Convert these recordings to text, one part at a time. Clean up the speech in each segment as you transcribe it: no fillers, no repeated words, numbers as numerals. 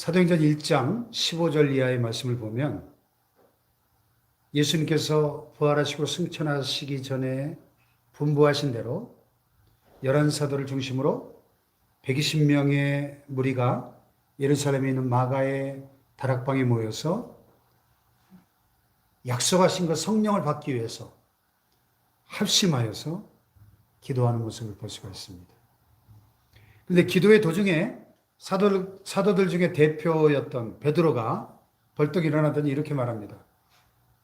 사도행전 1장 15절 이하의 말씀을 보면 예수님께서 부활하시고 승천하시기 전에 분부하신 대로 11사도를 중심으로 120명의 무리가 예루살렘에 있는 마가의 다락방에 모여서 약속하신 것 성령을 받기 위해서 합심하여서 기도하는 모습을 볼 수가 있습니다. 그런데 기도의 도중에 사도들 중에 대표였던 베드로가 벌떡 일어나더니 이렇게 말합니다.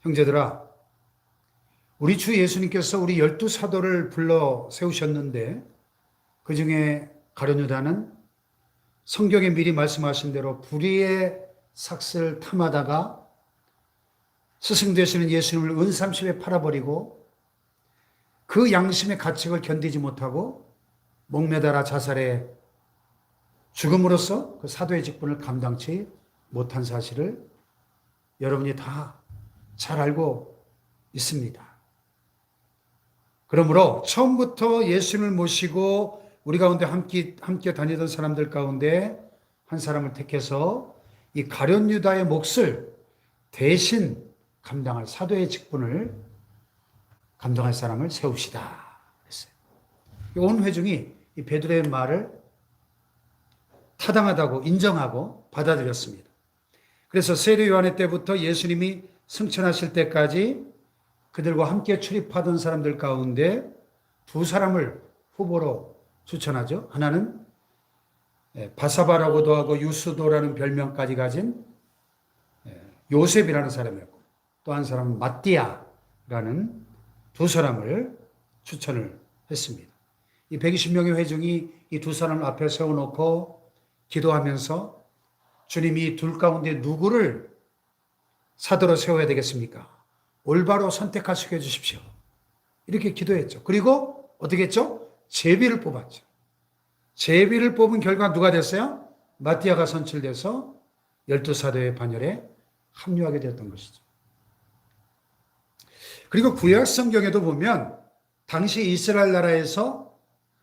형제들아, 우리 주 예수님께서 우리 12사도를 불러 세우셨는데 그 중에 가룟 유다는 성경에 미리 말씀하신 대로 불의의 삭슬 탐하다가 스승 되시는 예수님을 은삼십에 팔아버리고 그 양심의 가책을 견디지 못하고 목매달아 자살해 죽음으로써 그 사도의 직분을 감당치 못한 사실을 여러분이 다 잘 알고 있습니다. 그러므로 처음부터 예수님을 모시고 우리 가운데 함께 다니던 사람들 가운데 한 사람을 택해서 이 가룟 유다의 몫을 대신 감당할 사도의 직분을 감당할 사람을 세웁시다 그랬어요. 온 회중이 이 베드로의 말을 타당하다고 인정하고 받아들였습니다. 그래서 세례 요한의 때부터 예수님이 승천하실 때까지 그들과 함께 출입하던 사람들 가운데 두 사람을 후보로 추천하죠. 하나는 바사바라고도 하고 유스도라는 별명까지 가진 요셉이라는 사람이었고 또 한 사람은 마띠아라는 두 사람을 추천을 했습니다. 이 120명의 회중이 이 두 사람을 앞에 세워놓고 기도하면서 주님이 둘 가운데 누구를 사도로 세워야 되겠습니까? 올바로 선택하시게 해주십시오. 이렇게 기도했죠. 그리고 어떻게 했죠? 제비를 뽑았죠. 제비를 뽑은 결과 누가 됐어요? 마띠아가 선출돼서 12사도의 반열에 합류하게 되었던 것이죠. 그리고 구약 성경에도 보면 당시 이스라엘 나라에서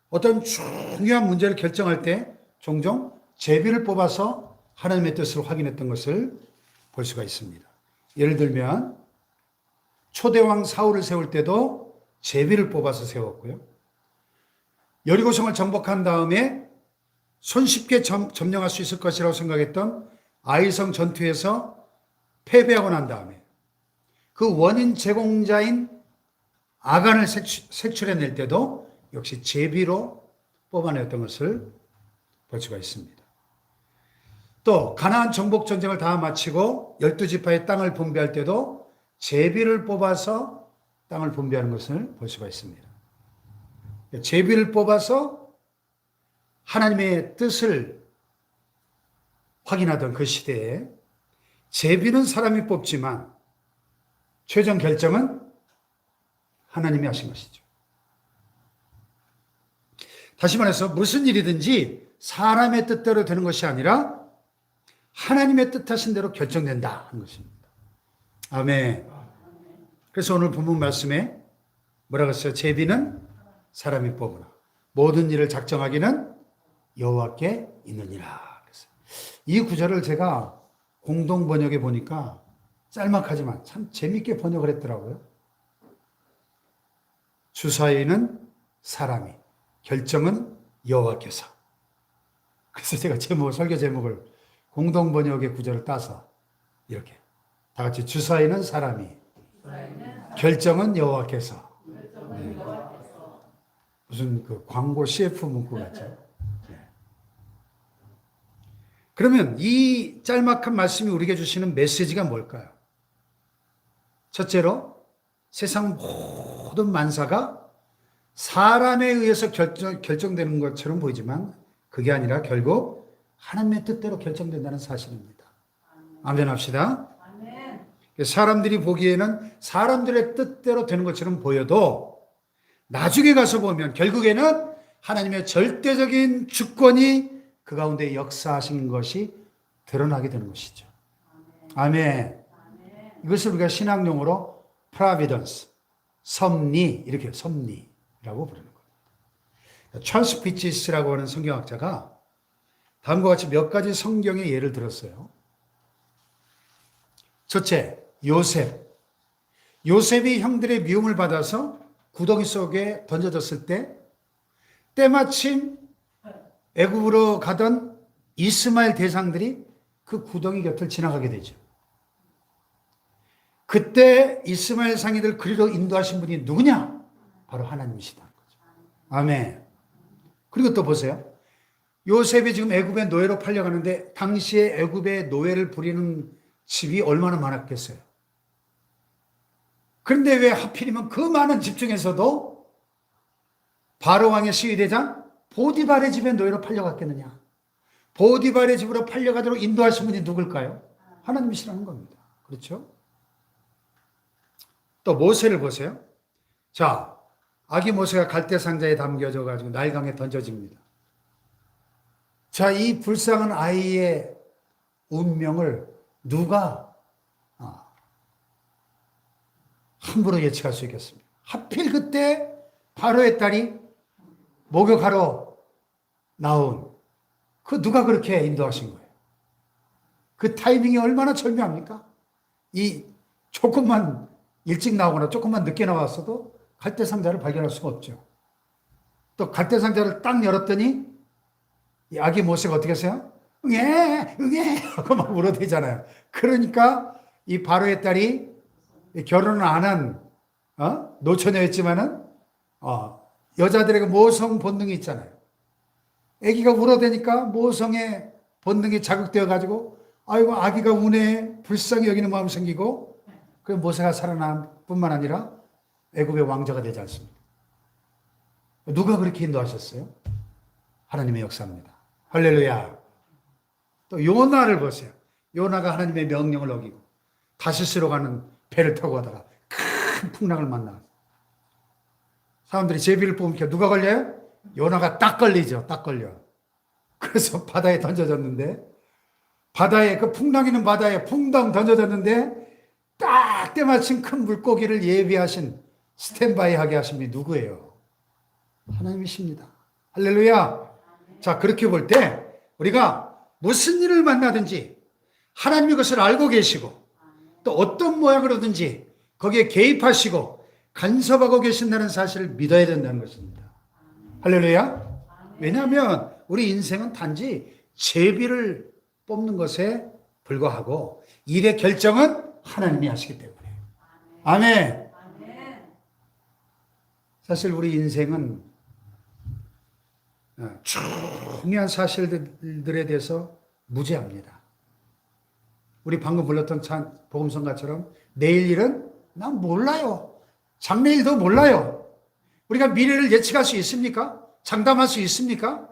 어떤 중요한 문제를 결정할 때 종종 제비를 뽑아서 하나님의 뜻을 확인했던 것을 볼 수가 있습니다. 예를 들면 초대왕 사울을 세울 때도 제비를 뽑아서 세웠고요. 여리고성을 정복한 다음에 손쉽게 점령할 수 있을 것이라고 생각했던 아이성 전투에서 패배하고 난 다음에 그 원인 제공자인 아간을 색출해낼 때도 역시 제비로 뽑아냈던 것을 볼 수가 있습니다. 또 가나안 정복 전쟁을 다 마치고 12지파의 땅을 분배할 때도 제비를 뽑아서 땅을 분배하는 것을 볼 수가 있습니다. 제비를 뽑아서 하나님의 뜻을 확인하던 그 시대에 제비는 사람이 뽑지만 최종 결정은 하나님이 하신 것이죠. 다시 말해서 무슨 일이든지 사람의 뜻대로 되는 것이 아니라 하나님의 뜻하신 대로 결정된다 하는 것입니다. 아멘. 그래서 오늘 본문 말씀에 뭐라고 했어요? 제비는 사람이 뽑으나 모든 일을 작정하기는 여호와께 있느니라. 그랬어요. 이 구절을 제가 공동 번역에 보니까 짤막하지만 참 재밌게 번역을 했더라고요. 주사위는 사람이, 결정은 여호와께서. 그래서 제가 설교 제목을 공동 번역의 구절을 따서 이렇게 다 같이 주사위는 사람이, 결정은 여호와께서. 네. 무슨 그 광고 CF 문구 같죠? 네. 그러면 이 짤막한 말씀이 우리에게 주시는 메시지가 뭘까요? 첫째로 세상 모든 만사가 사람에 의해서 결정되는 것처럼 보이지만 그게 아니라 결국 하나님의 뜻대로 결정된다는 사실입니다. 아멘 합시다. 사람들이 보기에는 사람들의 뜻대로 되는 것처럼 보여도 나중에 가서 보면 결국에는 하나님의 절대적인 주권이 그 가운데 역사하신 것이 드러나게 되는 것이죠. 아멘. 이것을 우리가 신학용어로 providence, 섭리, 이렇게 섭리라고 부르는 겁니다. 찰스 피치스라고 하는 성경학자가 다음과 같이 몇 가지 성경의 예를 들었어요. 첫째, 요셉. 요셉이 형들의 미움을 받아서 구덩이 속에 던져졌을 때 때마침 애굽으로 가던 이스마엘 대상들이 그 구덩이 곁을 지나가게 되죠. 그때 이스마엘 상인들 그리로 인도하신 분이 누구냐? 바로 하나님이시다. 아멘. 그리고 또 보세요. 요셉이 지금 애굽의 노예로 팔려가는데 당시에 애굽의 노예를 부리는 집이 얼마나 많았겠어요. 그런데 왜 하필이면 그 많은 집 중에서도 바로 왕의 시위대장 보디발의 집에 노예로 팔려갔겠느냐? 보디발의 집으로 팔려가도록 인도하신 분이 누굴까요? 하나님이시라는 겁니다. 그렇죠? 또 모세를 보세요. 자, 아기 모세가 갈대 상자에 담겨져 가지고 나일강에 던져집니다. 자, 이 불쌍한 아이의 운명을 누가 함부로 예측할 수 있겠습니까? 하필 그때 바로의 딸이 목욕하러 나온 그 누가 그렇게 인도하신 거예요? 그 타이밍이 얼마나 절묘합니까? 이 조금만 일찍 나오거나 조금만 늦게 나왔어도 갈대 상자를 발견할 수가 없죠. 또 갈대 상자를 딱 열었더니 이 아기 모세가 어떻게 했어요? 응애, 응애 하고 막 울어대잖아요. 그러니까 이 바로의 딸이 결혼을 안 한 노처녀였지만은 여자들에게 모성 본능이 있잖아요. 아기가 울어대니까 모성의 본능이 자극되어 가지고 아이고 아기가 우네 불쌍히 여기는 마음이 생기고 그 모세가 살아난 뿐만 아니라 애굽의 왕자가 되지 않습니까? 누가 그렇게 인도하셨어요? 하나님의 역사입니다. 할렐루야. 또 요나를 보세요. 요나가 하나님의 명령을 어기고 다시스로 가는 배를 타고 가다가 큰 풍랑을 만나. 사람들이 제비를 뽑으니까 누가 걸려요? 요나가 딱 걸리죠. 딱 걸려. 그래서 바다에 던져졌는데 바다에 그 풍랑 있는 바다에 풍덩 던져졌는데 딱 때마침 큰 물고기를 예비하신 스탠바이 하게 하신 분이 누구예요? 하나님이십니다. 할렐루야. 자, 그렇게 볼 때 우리가 무슨 일을 만나든지 하나님이 그것을 알고 계시고 또 어떤 모양으로든지 거기에 개입하시고 간섭하고 계신다는 사실을 믿어야 된다는 것입니다. 할렐루야. 왜냐하면 우리 인생은 단지 제비를 뽑는 것에 불과하고 일의 결정은 하나님이 하시기 때문에. 아멘. 사실 우리 인생은 중요한 사실들에 대해서 무지합니다. 우리 방금 불렀던 복음성가처럼 내일 일은 난 몰라요. 장래일도 몰라요. 우리가 미래를 예측할 수 있습니까? 장담할 수 있습니까?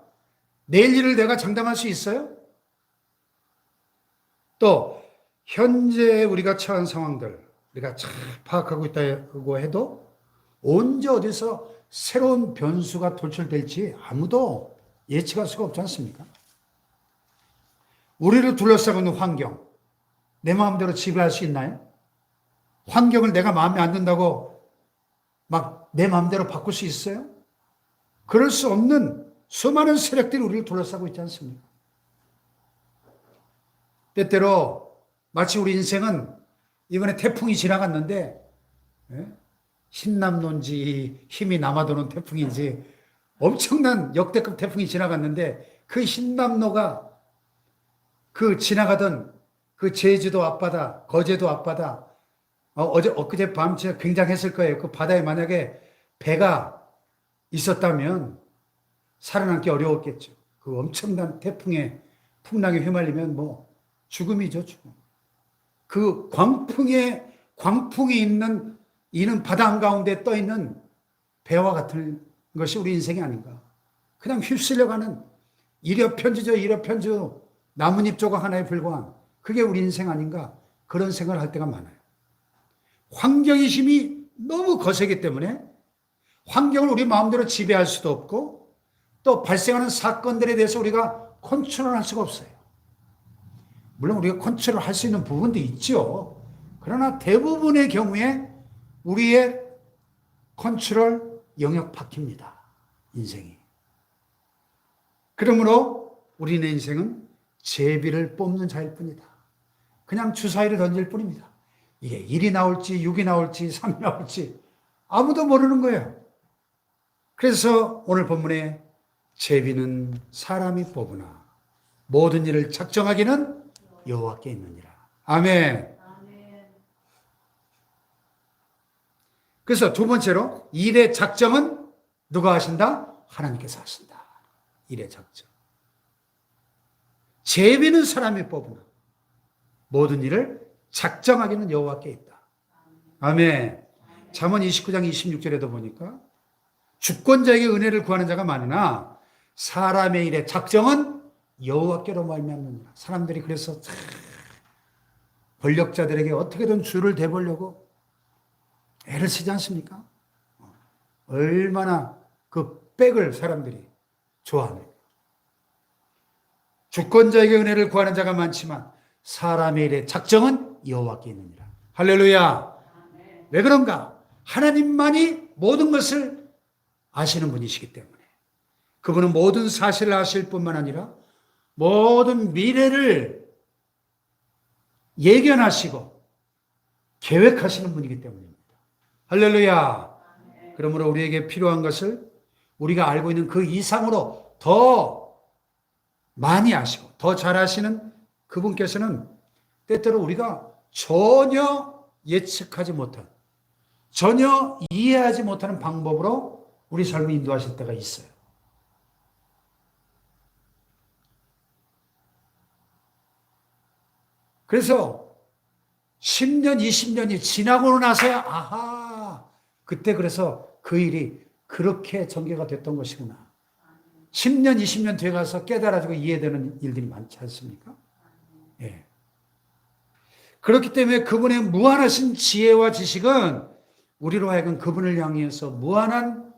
내일 일을 내가 장담할 수 있어요? 또 현재 우리가 처한 상황들 우리가 잘 파악하고 있다고 해도 언제 어디서 새로운 변수가 도출될지 아무도 예측할 수가 없지 않습니까? 우리를 둘러싸고 있는 환경 내 마음대로 지배할 수 있나요? 환경을 내가 마음에 안 든다고 막 내 마음대로 바꿀 수 있어요? 그럴 수 없는 수많은 세력들이 우리를 둘러싸고 있지 않습니까? 때때로 마치 우리 인생은 이번에 태풍이 지나갔는데 흰남노인지 힘이 남아도는 태풍인지 엄청난 역대급 태풍이 지나갔는데 그 흰남노가 그 지나가던 그 제주도 앞바다, 거제도 앞바다 엊그제 밤 진짜 굉장했을 거예요. 그 바다에 만약에 배가 있었다면 살아남기 어려웠겠죠. 그 엄청난 태풍에 풍랑에 휘말리면 뭐 죽음이죠, 죽음. 그 광풍이 이는 바다 한가운데 떠 있는 배와 같은 것이 우리 인생이 아닌가. 그냥 휩쓸려가는 이력편주죠, 이력편주. 나뭇잎 조각 하나에 불과한 그게 우리 인생 아닌가. 그런 생각을 할 때가 많아요. 환경의 힘이 너무 거세기 때문에 환경을 우리 마음대로 지배할 수도 없고 또 발생하는 사건들에 대해서 우리가 컨트롤할 수가 없어요. 물론 우리가 컨트롤할 수 있는 부분도 있죠. 그러나 대부분의 경우에 우리의 컨트롤 영역 밖입니다. 인생이. 그러므로 우리의 인생은 제비를 뽑는 자일 뿐이다. 그냥 주사위를 던질 뿐입니다. 이게 1이 나올지 6이 나올지 3이 나올지 아무도 모르는 거예요. 그래서 오늘 본문에 제비는 사람이 뽑으나 모든 일을 작정하기는 여호와께 있느니라. 아멘. 그래서 두 번째로 일의 작정은 누가 하신다? 하나님께서 하신다. 일의 작정. 제비는 사람이 뽑으나 모든 일을 작정하기는 여호와께 있다. 아멘. 잠언 29장 26절에도 보니까 주권자에게 은혜를 구하는 자가 많으나 사람의 일의 작정은 여호와께로 말미암느니라. 사람들이 그래서 권력자들에게 어떻게든 줄을 대보려고 애를 쓰지 않습니까? 얼마나 그 백을 사람들이 좋아합니다. 주권자에게 은혜를 구하는 자가 많지만 사람의 일의 작정은 여호와께 있느니라. 할렐루야. 왜 그런가? 하나님만이 모든 것을 아시는 분이시기 때문에 그분은 모든 사실을 아실 뿐만 아니라 모든 미래를 예견하시고 계획하시는 분이기 때문입니다. 할렐루야. 그러므로 우리에게 필요한 것을 우리가 알고 있는 그 이상으로 더 많이 아시고 더 잘 아시는 그분께서는 때때로 우리가 전혀 예측하지 못한, 전혀 이해하지 못하는 방법으로 우리 삶을 인도하실 때가 있어요. 그래서 10년, 20년이 지나고 나서야 아하, 그때 그래서 그 일이 그렇게 전개가 됐던 것이구나. 10년, 20년 뒤에 가서 깨달아지고 이해되는 일들이 많지 않습니까? 예. 그렇기 때문에 그분의 무한하신 지혜와 지식은 우리로 하여금 그분을 향해서 무한한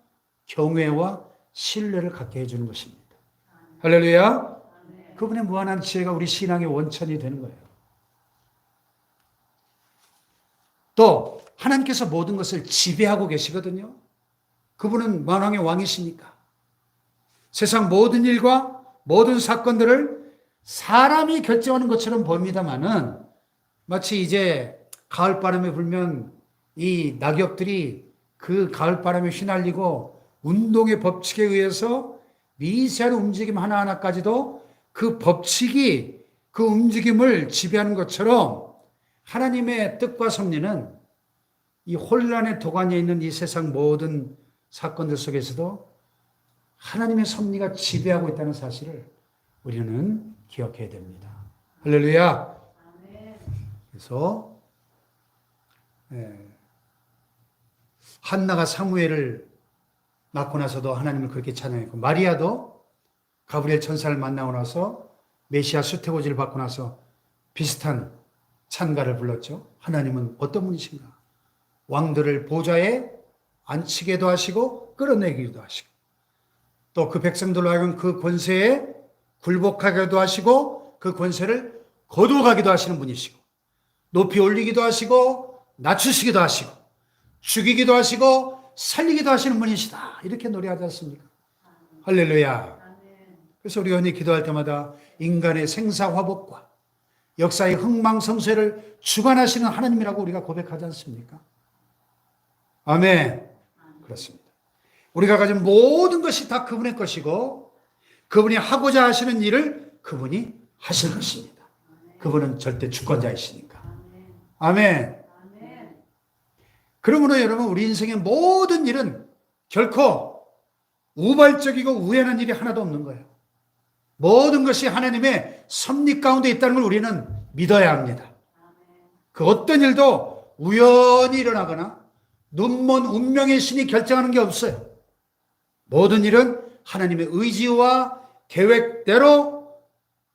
경외와 신뢰를 갖게 해주는 것입니다. 할렐루야. 그분의 무한한 지혜가 우리 신앙의 원천이 되는 거예요. 또 하나님께서 모든 것을 지배하고 계시거든요. 그분은 만왕의 왕이시니까 세상 모든 일과 모든 사건들을 사람이 결정하는 것처럼 보입니다마는 마치 이제 가을바람에 불면 이 낙엽들이 그 가을바람에 휘날리고 운동의 법칙에 의해서 미세한 움직임 하나하나까지도 그 법칙이 그 움직임을 지배하는 것처럼 하나님의 뜻과 섭리는 이 혼란의 도가니에 있는 이 세상 모든 사건들 속에서도 하나님의 섭리가 지배하고 있다는 사실을 우리는 기억해야 됩니다. 할렐루야. 그래서 한나가 사무엘을 낳고 나서도 하나님을 그렇게 찬양했고 마리아도 가브리엘 천사를 만나고 나서 메시아 수태고지를 받고 나서 비슷한 찬가를 불렀죠. 하나님은 어떤 분이신가? 왕들을 보좌에 앉히게도 하시고 끌어내기도 하시고 또 그 백성들로 하여금 그 권세에 굴복하게도 하시고 그 권세를 거두어가기도 하시는 분이시고 높이 올리기도 하시고 낮추시기도 하시고 죽이기도 하시고 살리기도 하시는 분이시다. 이렇게 노래하지 않습니까? 할렐루야. 그래서 우리가 흔히 기도할 때마다 인간의 생사화복과 역사의 흥망성쇠를 주관하시는 하나님이라고 우리가 고백하지 않습니까? 아멘. 그렇습니다. 우리가 가진 모든 것이 다 그분의 것이고 그분이 하고자 하시는 일을 그분이 하실 것입니다. 그분은 절대 주권자이시니까. 아멘. 그러므로 여러분 우리 인생의 모든 일은 결코 우발적이고 우연한 일이 하나도 없는 거예요. 모든 것이 하나님의 섭리 가운데 있다는 걸 우리는 믿어야 합니다. 그 어떤 일도 우연히 일어나거나 눈먼 운명의 신이 결정하는 게 없어요. 모든 일은 하나님의 의지와 계획대로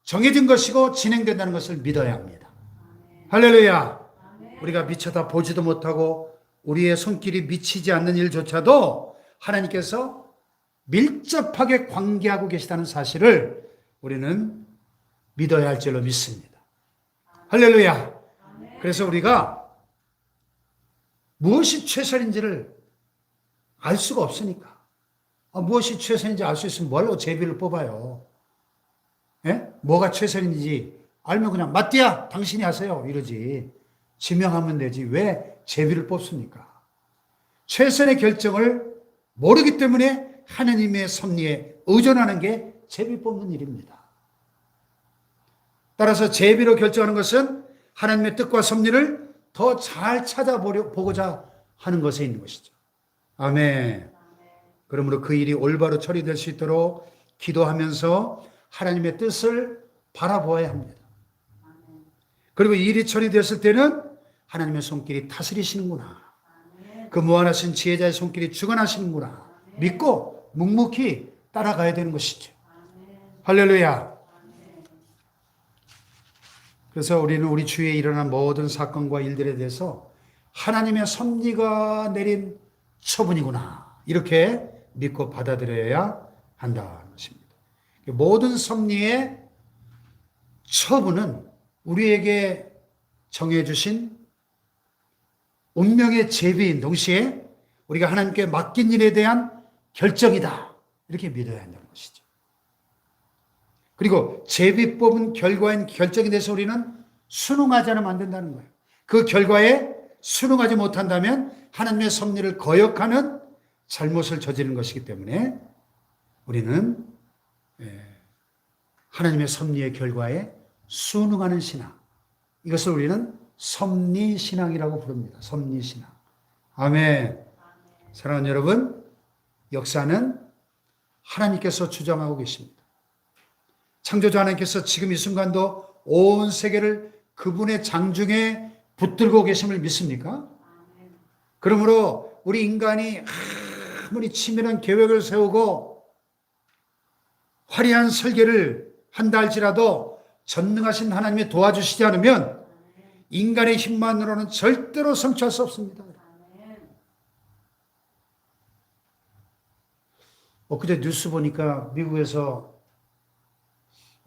정해진 것이고 진행된다는 것을 믿어야 합니다. 할렐루야. 우리가 미처 다 보지도 못하고 우리의 손길이 미치지 않는 일조차도 하나님께서 밀접하게 관계하고 계시다는 사실을 우리는 믿어야 할 줄로 믿습니다. 할렐루야. 그래서 우리가 무엇이 최선인지를 알 수가 없으니까 무엇이 최선인지 알 수 있으면 뭘로 제비를 뽑아요. 뭐가 최선인지 알면 그냥 맞디야 당신이 하세요 이러지. 지명하면 되지. 왜 제비를 뽑습니까? 최선의 결정을 모르기 때문에 하나님의 섭리에 의존하는 게 제비 뽑는 일입니다. 따라서 제비로 결정하는 것은 하나님의 뜻과 섭리를 더 잘 찾아보고자 하는 것에 있는 것이죠. 아멘. 그러므로 그 일이 올바로 처리될 수 있도록 기도하면서 하나님의 뜻을 바라보아야 합니다. 그리고 이 일이 처리되었을 때는 하나님의 손길이 다스리시는구나. 그 무한하신 지혜자의 손길이 주관하시는구나. 믿고 묵묵히 따라가야 되는 것이죠. 할렐루야. 그래서 우리는 우리 주위에 일어난 모든 사건과 일들에 대해서 하나님의 섭리가 내린 처분이구나. 이렇게 믿고 받아들여야 한다는 것입니다. 모든 섭리의 처분은 우리에게 정해주신 운명의 제비인 동시에 우리가 하나님께 맡긴 일에 대한 결정이다. 이렇게 믿어야 한다는 것이죠. 그리고 제비 뽑은 결과인 결정에 대해서 우리는 순응하지 않으면 안 된다는 거예요. 그 결과에 순응하지 못한다면 하나님의 섭리를 거역하는 잘못을 저지른 것이기 때문에 우리는 하나님의 섭리의 결과에 순응하는 신앙, 이것을 우리는 섭리신앙이라고 부릅니다. 섭리신앙. 아멘. 사랑하는 여러분, 역사는 하나님께서 주장하고 계십니다. 창조주 하나님께서 지금 이 순간도 온 세계를 그분의 장중에 붙들고 계심을 믿습니까? 그러므로 우리 인간이 아무리 치밀한 계획을 세우고 화려한 설계를 한다 할지라도 전능하신 하나님이 도와주시지 않으면 인간의 힘만으로는 절대로 성취할 수 없습니다. 엊그제 뉴스 보니까 미국에서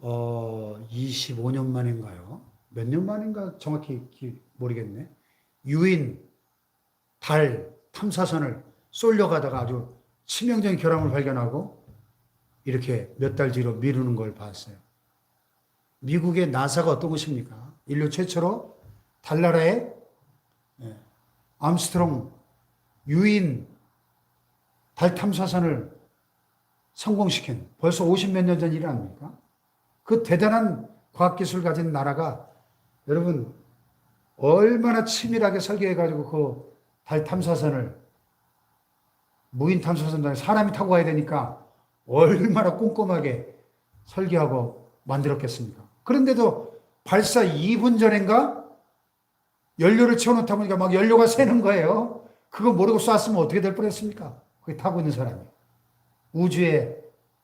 25년 만인가요? 몇 년 만인가 정확히 모르겠네. 유인 달 탐사선을 쏠려가다가 아주 치명적인 결함을 발견하고 이렇게 몇 달 뒤로 미루는 걸 봤어요. 미국의 나사가 어떤 곳입니까? 인류 최초로 달나라에 암스트롱 유인 달 탐사선을 성공시킨 벌써 50몇 년 전 일 아닙니까? 그 대단한 과학기술을 가진 나라가 여러분 얼마나 치밀하게 설계해가지고 그 달 탐사선을 무인 탐사선에 사람이 타고 가야 되니까 얼마나 꼼꼼하게 설계하고 만들었겠습니까? 그런데도 발사 2분 전인가 연료를 채워놓다 보니까 막 연료가 새는 거예요. 그거 모르고 쐈으면 어떻게 될 뻔했습니까? 거기 타고 있는 사람이. 우주의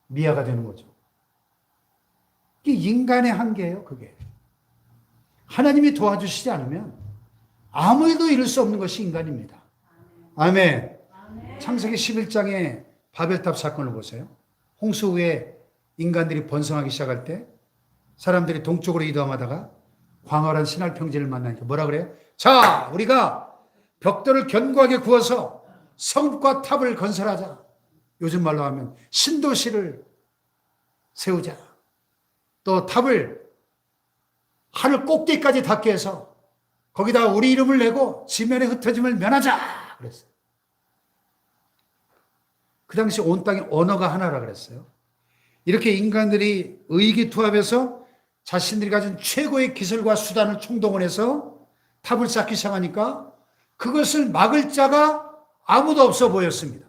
미아가 되는 거죠. 이게 인간의 한계예요, 그게. 하나님이 도와주시지 않으면 아무에도 이룰 수 없는 것이 인간입니다. 아멘. 창세기 11장의 바벨탑 사건을 보세요. 홍수 후에 인간들이 번성하기 시작할 때 사람들이 동쪽으로 이동하다가 광활한 신할 평지를 만나니까 뭐라 그래요? 자, 우리가 벽돌을 견고하게 구워서 성읍과 탑을 건설하자. 요즘 말로 하면 신도시를 세우자. 또 탑을 하늘 꼭대기까지 닿게 해서 거기다 우리 이름을 내고 지면에 흩어짐을 면하자. 그랬어요. 그 당시 온 땅의 언어가 하나라 그랬어요. 이렇게 인간들이 의기투합해서 자신들이 가진 최고의 기술과 수단을 총동원해서 탑을 쌓기 시작하니까 그것을 막을 자가 아무도 없어 보였습니다.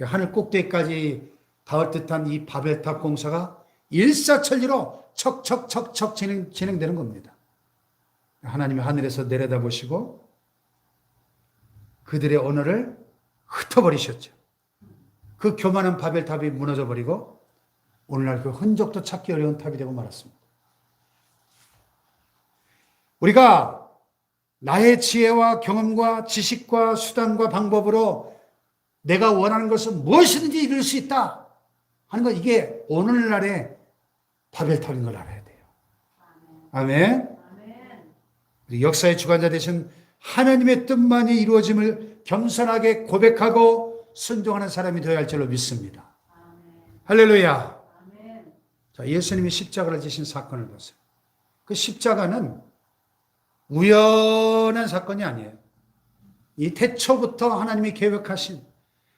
하늘 꼭대기까지 닿을 듯한 이 바벨탑 공사가 일사천리로 척척척척 진행되는 겁니다. 하나님이 하늘에서 내려다보시고 그들의 언어를 흩어버리셨죠. 그 교만한 바벨탑이 무너져버리고 오늘날 그 흔적도 찾기 어려운 탑이 되고 말았습니다. 우리가 나의 지혜와 경험과 지식과 수단과 방법으로 내가 원하는 것은 무엇이든지 이룰 수 있다 하는 것, 이게 오늘날의 바벨탑인 걸 알아야 돼요. 아멘. 역사의 주관자 되신 하나님의 뜻만이 이루어짐을 겸손하게 고백하고 순종하는 사람이 되어야 할 줄로 믿습니다. 할렐루야. 자, 예수님이 십자가를 지신 사건을 보세요. 그 십자가는 우연한 사건이 아니에요. 이 태초부터 하나님이 계획하신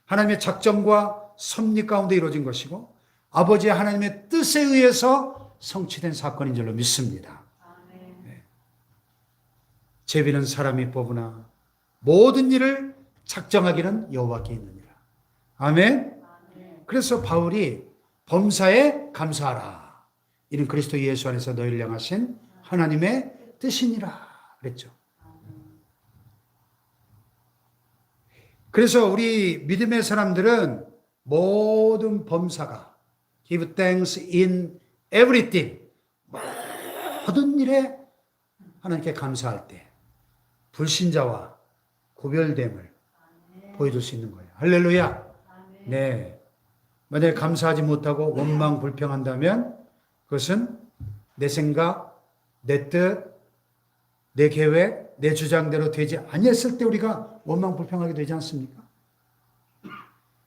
하나님의 작정과 섭리 가운데 이루어진 것이고 아버지 하나님의 뜻에 의해서 성취된 사건인 줄로 믿습니다. 네. 제비는 사람이 뽑으나 모든 일을 작정하기는 여호와께 있느니라. 아멘. 그래서 바울이 범사에 감사하라. 이는 그리스도 예수 안에서 너희를 향하신 하나님의 뜻이니라 그랬죠. 그래서 우리 믿음의 사람들은 모든 범사가 give thanks in everything, 모든 일에 하나님께 감사할 때 불신자와 구별됨을 보여줄 수 있는 거예요. 할렐루야. 네. 만약에 감사하지 못하고 원망 불평한다면 그것은 내 생각, 내 뜻, 내 계획, 내 주장대로 되지 아니했을 때 우리가 원망 불평하게 되지 않습니까?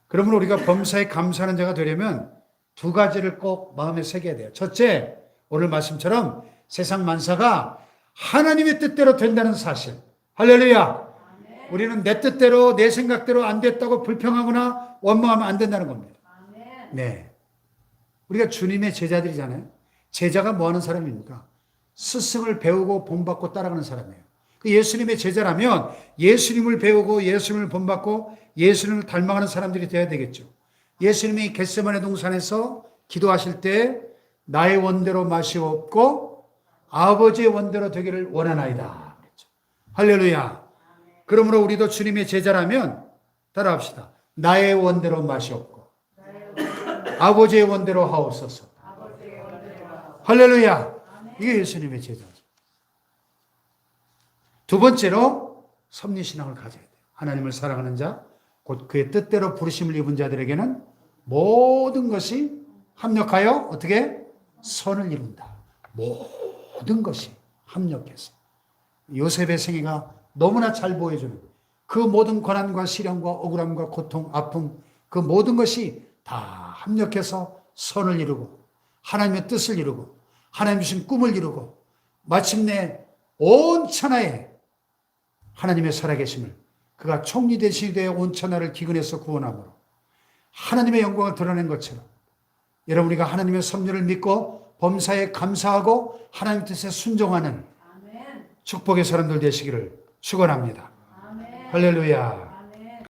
그러면 우리가 범사에 감사하는 자가 되려면 두 가지를 꼭 마음에 새겨야 돼요. 첫째, 오늘 말씀처럼 세상 만사가 하나님의 뜻대로 된다는 사실. 할렐루야. 우리는 내 뜻대로 내 생각대로 안 됐다고 불평하거나 원망하면 안 된다는 겁니다. 네. 우리가 주님의 제자들이잖아요. 제자가 뭐 하는 사람입니까? 스승을 배우고 본받고 따라가는 사람이에요. 예수님의 제자라면 예수님을 배우고 예수님을 본받고 예수님을 닮아가는 사람들이 되어야 되겠죠. 예수님이 겟세마네 동산에서 기도하실 때 나의 원대로 마시옵고 아버지의 원대로 되기를 원하나이다. 할렐루야. 그러므로 우리도 주님의 제자라면 따라합시다. 나의 원대로 마시옵고 아버지의 원대로 하옵소서. 할렐루야. 이게 예수님의 제자죠. 두 번째로 섭리신앙을 가져야 돼요. 하나님을 사랑하는 자, 곧 그의 뜻대로 부르심을 입은 자들에게는 모든 것이 합력하여 어떻게? 선을 이룬다. 모든 것이 합력해서. 요셉의 생애가 너무나 잘 보여주는 그 모든 고난과 시련과 억울함과 고통, 아픔, 그 모든 것이 다 합력해서 선을 이루고 하나님의 뜻을 이루고 하나님 주신 꿈을 이루고 마침내 온 천하에 하나님의 살아계심을 그가 총리 대신이 되어 온 천하를 기근에서 구원함으로 하나님의 영광을 드러낸 것처럼 여러분 우리가 하나님의 섭리를 믿고 범사에 감사하고 하나님의 뜻에 순종하는 축복의 사람들 되시기를 축원합니다. 할렐루야.